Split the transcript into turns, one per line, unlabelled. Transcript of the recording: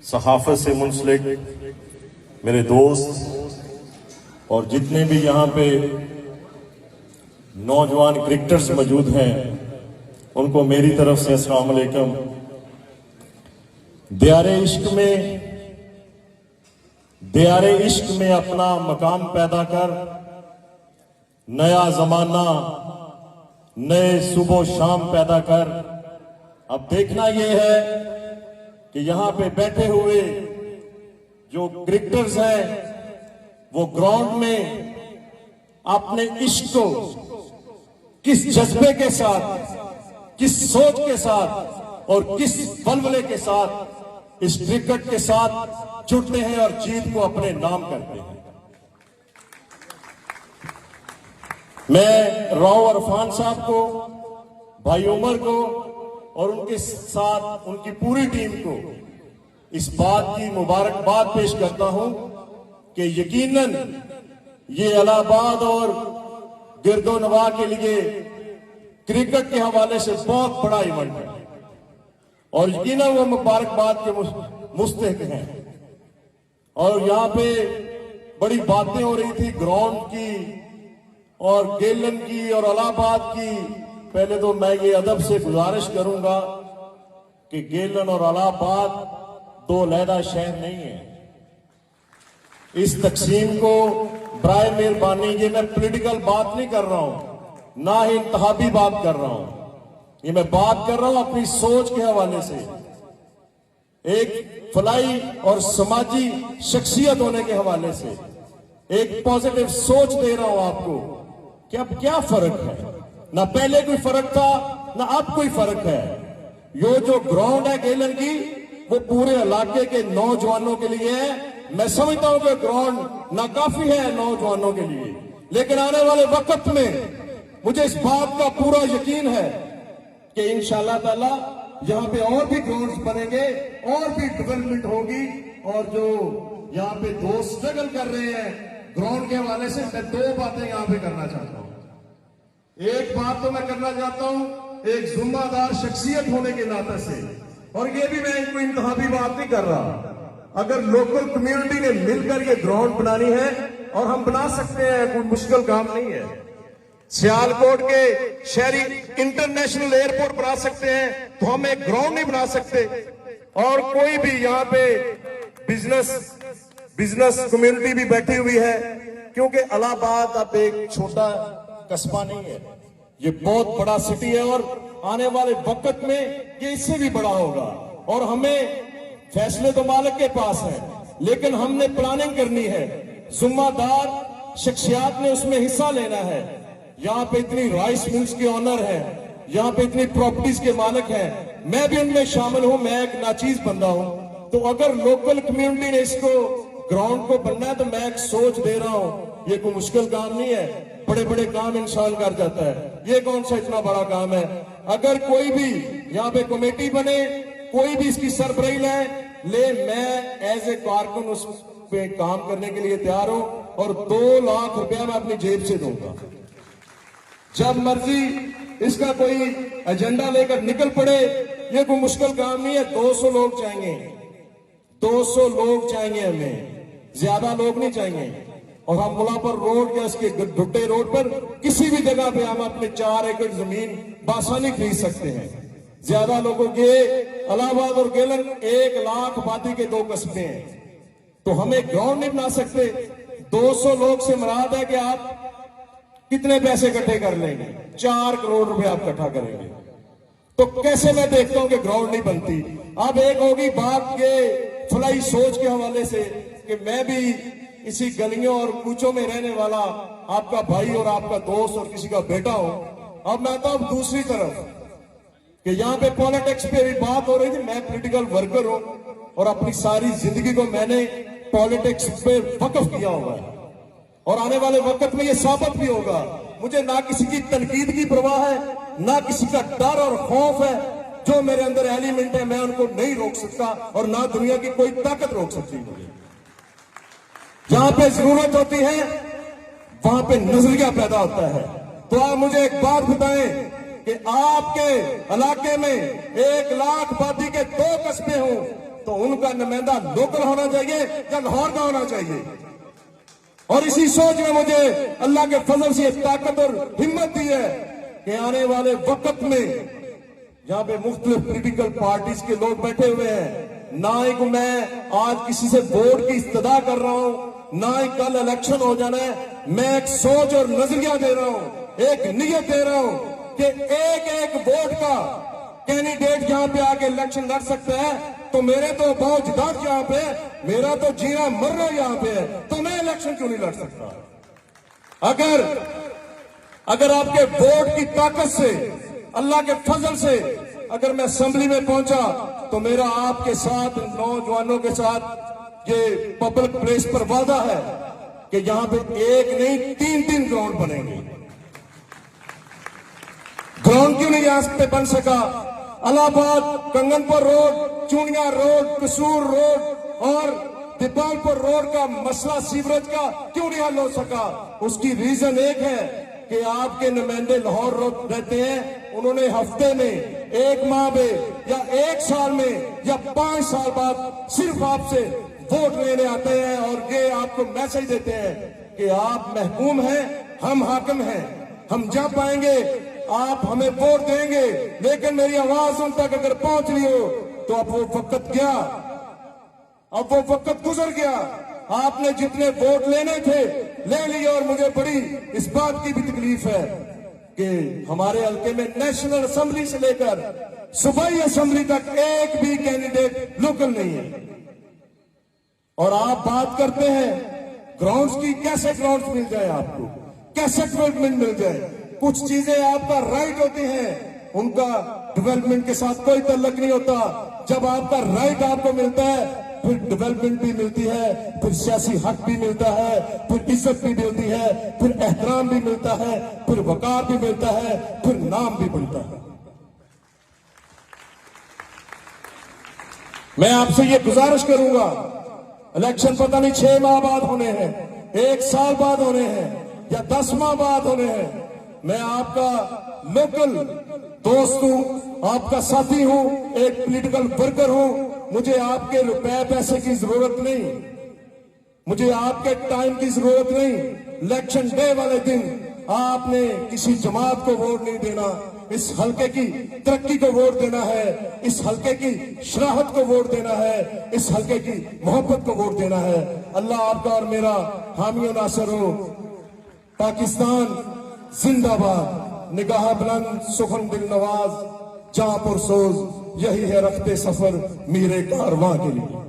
सहाफत से मुंसलिक मेरे दोस्त और जितने भी यहाँ पे नौजवान क्रिकेटर्स मौजूद हैं उनको मेरी तरफ से अस्सलाम वालेकुम। दियारे इश्क में अपना मकाम पैदा कर, नया जमाना नए सुबह शाम पैदा कर। अब देखना यह है कि यहां पे बैठे हुए जो क्रिकेटर्स हैं वो ग्राउंड में अपने इश्क को किस जज्बे के साथ, किस सोच के साथ और किस बलबले के साथ इस क्रिकेट के साथ जुटते हैं और जीत को अपने नाम करते हैं। मैं राव अरफान साहब को, भाई उमर को और उनके साथ उनकी पूरी टीम को इस बात की मुबारकबाद पेश करता हूं कि यकीनन ये इलाहाबाद और गिरदोनवा के लिए क्रिकेट के हवाले से बहुत बड़ा इवेंट है और यकीनन वो मुबारकबाद के मुस्तहिक हैं। और यहां पे बड़ी बातें हो रही थी ग्राउंड की और गेलन की और इलाहाबाद की। पहले तो मैं ये अदब से गुजारिश करूंगा कि गेलन और इलाहाबाद दो अलहदा शहर नहीं है। इस तकसीम को बराए मेहरबानी, ये मैं पॉलिटिकल बात नहीं कर रहा हूं, ना ही इंतहाबी बात कर रहा हूं, ये मैं बात कर रहा हूं अपनी सोच के हवाले से, एक फलाई और समाजी शख्सियत होने के हवाले से एक पॉजिटिव सोच दे रहा हूं आपको कि अब क्या फर्क है। ना पहले कोई फर्क था ना अब कोई फर्क है। यो जो ग्राउंड है गेलन की वो पूरे इलाके के नौजवानों के लिए है। मैं समझता हूं कि ग्राउंड नाकाफी है नौजवानों के लिए, लेकिन आने वाले वक्त में मुझे इस बात का पूरा यकीन है कि इंशाअल्लाह ताला यहाँ पे और भी ग्राउंड्स बनेंगे और भी डेवलपमेंट होगी। और जो यहाँ पे दोस्त स्ट्रगल कर रहे हैं ग्राउंड के हवाले से, मैं दो बातें यहाँ पे करना चाहता हूँ। एक बात तो मैं करना चाहता हूं एक जिम्मेदार शख्सियत होने के नाते से, और ये भी मैं कोई इंतहाबी बात नहीं कर रहा। अगर लोकल कम्युनिटी ने मिलकर ये ग्राउंड बनानी है और हम बना सकते हैं, कोई मुश्किल काम नहीं है। सियालकोट के शहरी इंटरनेशनल एयरपोर्ट बना सकते हैं, तो हम एक ग्राउंड नहीं बना सकते। और कोई भी यहाँ पे बिजनेस कम्युनिटी भी बैठी हुई है, क्योंकि इलाहाबाद अब एक छोटा कस्बा नहीं है, ये बहुत बड़ा सिटी है और आने वाले वक्त में ये इससे भी बड़ा होगा। और हमें फैसले तो मालिक के पास है, लेकिन हमने प्लानिंग करनी है, जिम्मेदार शख्सियात ने उसमें हिस्सा लेना है। यहाँ पे इतनी राइस मिल्स के ऑनर है, यहाँ पे इतनी प्रॉपर्टीज के मालिक हैं, मैं भी उनमें शामिल हूं, मैं एक नाचीज बंदा हूं। तो अगर लोकल कम्युनिटी ने इसको ग्राउंड को बनना है तो मैं एक सोच दे रहा हूं, ये कोई मुश्किल काम नहीं है, बड़े बड़े काम इंसान कर जाता है, ये कौन सा इतना बड़ा काम है। अगर कोई भी यहाँ पे कमेटी बने, कोई भी इसकी सरबराही ले, मैं एज ए कारकुन उस पे काम करने के लिए तैयार हूं और 2 लाख रुपया मैं अपनी जेब से दूंगा। जब मर्जी इसका कोई एजेंडा लेकर निकल पड़े, ये कोई मुश्किल काम नहीं है। 200 लोग चाहिए, 200 लोग चाहिए, हमें ज्यादा लोग नहीं चाहिए। और हम मुलापर रोड या इसके डुड्डे रोड पर किसी भी जगह पे हम अपने 4 एकड़ जमीन बासानी खरीद सकते हैं। ज्यादा लोगों के इलाहाबाद और गेलन 1 लाख आबादी के 2 कस्बे हैं, तो हमें ग्राउंड नहीं बना सकते। 200 लोग से मुराद है कि आप कितने पैसे इकट्ठे कर लेंगे? 4 करोड़ रुपए आप इकट्ठा करेंगे, तो कैसे मैं देखता हूं कि ग्राउंड नहीं बनती। अब एक होगी बात के फलाई सोच के हवाले से कि मैं भी इसी गलियों और कूचों में रहने वाला आपका भाई और आपका दोस्त और किसी का बेटा हूं। अब मैं तो अब दूसरी तरफ कि यहाँ पे पॉलिटिक्स पे भी बात हो रही थी, मैं पॉलिटिकल वर्कर हूं और अपनी सारी जिंदगी को मैंने पॉलिटिक्स पे वक्फ किया हुआ है और आने वाले वक्त में ये साबित भी होगा। मुझे ना किसी की तनकीद की परवाह है, ना किसी का डर और खौफ है। जो मेरे अंदर एलिमेंट है मैं उनको नहीं रोक सकता और ना दुनिया की कोई ताकत रोक सकती मुझे। जहां पे जरूरत होती है वहां पे नजरिया पैदा होता है। तो आप मुझे एक बात बताएं कि आपके इलाके में 1 लाख आबादी के 2 कस्बे हों, तो उनका नुमाइंदा लोकल होना चाहिए या लाहौर का होना चाहिए। और इसी सोच में मुझे अल्लाह के फजल से ताकत और हिम्मत दी है कि आने वाले वक्त में जहां पे मुख्तलिफ पॉलिटिकल पार्टीज के लोग बैठे हुए हैं, ना ही को मैं आज किसी से वोट की इस्तदा कर रहा हूं, ना ही कल इलेक्शन हो जाना है। मैं एक सोच और नजरिया दे रहा हूं, एक नियत दे रहा हूं कि एक एक वोट का कैंडिडेट यहां पे आके इलेक्शन लड़ सकता है, तो मेरे तो बहुत जिदात यहां पे, मेरा तो जीना मरना यहां पे है, तो मैं इलेक्शन क्यों नहीं लड़ सकता? अगर आपके वोट की ताकत से, अल्लाह के फजल से अगर मैं असेंबली में पहुंचा, तो मेरा आपके साथ, नौजवानों के साथ ये पब्लिक प्लेस पर वादा है कि यहां पे एक नहीं 3 ग्राउंड बनेंगे। ग्राउंड क्यों नहीं यहां पे बन सका? इलाहाबाद कंगनपुर रोड, चूनिया रोड, कसूर रोड और दीपालपुर रोड का मसला सीवरेज का क्यों नहीं हल हो सका? उसकी रीजन एक है कि आपके नुमाइंदे लाहौर रोड रहते हैं, उन्होंने हफ्ते में, एक माह में या एक साल में या 5 साल बाद सिर्फ आपसे वोट लेने आते हैं और ये आपको मैसेज देते हैं कि आप महकूम हैं, हम हाकिम हैं, हम जब आएंगे आप हमें वोट देंगे, लेकिन मेरी आवाज उन तक अगर पहुंच रही हो तो अब वो वक्त गया, अब वो वक्त गुजर गया। आपने जितने वोट लेने थे ले लिए, और मुझे बड़ी इस बात की भी तकलीफ है कि हमारे हल्के में नेशनल असेंबली से लेकर सूबाई असेंबली तक एक भी कैंडिडेट लोकल नहीं है। और आप बात करते हैं ग्राउंड्स की, कैसे ग्राउंड्स मिल जाए आपको, कैसे डेवलपमेंट मिल जाए? कुछ चीजें आपका राइट होती हैं, उनका डेवलपमेंट के साथ कोई तल्लक नहीं होता। जब आपका राइट आपको मिलता है, फिर डेवलपमेंट भी मिलती है, फिर सियासी हक भी मिलता है, फिर इज्जत भी मिलती है, फिर एहतराम भी मिलता है, फिर वकार भी मिलता है, फिर नाम भी मिलता है। मैं आपसे ये गुजारिश करूंगा, इलेक्शन पता नहीं 6 माह बाद होने हैं, 1 साल बाद होने हैं या 10 माह बाद होने हैं। मैं आपका लोकल दोस्त हूं, आपका साथी हूं, एक पॉलिटिकल वर्कर हूं। मुझे आपके रुपए पैसे की जरूरत नहीं, मुझे आपके टाइम की जरूरत नहीं। इलेक्शन डे वाले दिन आपने किसी जमात को वोट नहीं देना, इस हल्के की तरक्की को वोट देना है, इस हल्के की शराहत को वोट देना है, इस हल्के की मोहब्बत को वोट देना है। अल्लाह आपका और मेरा हामी और नासर हो। पाकिस्तान जिंदाबाद। निगाह बुलंद सुखन दिल नवाज, जहां पुरसोज, यही है रफ्ते सफर मेरे कारवां के लिए।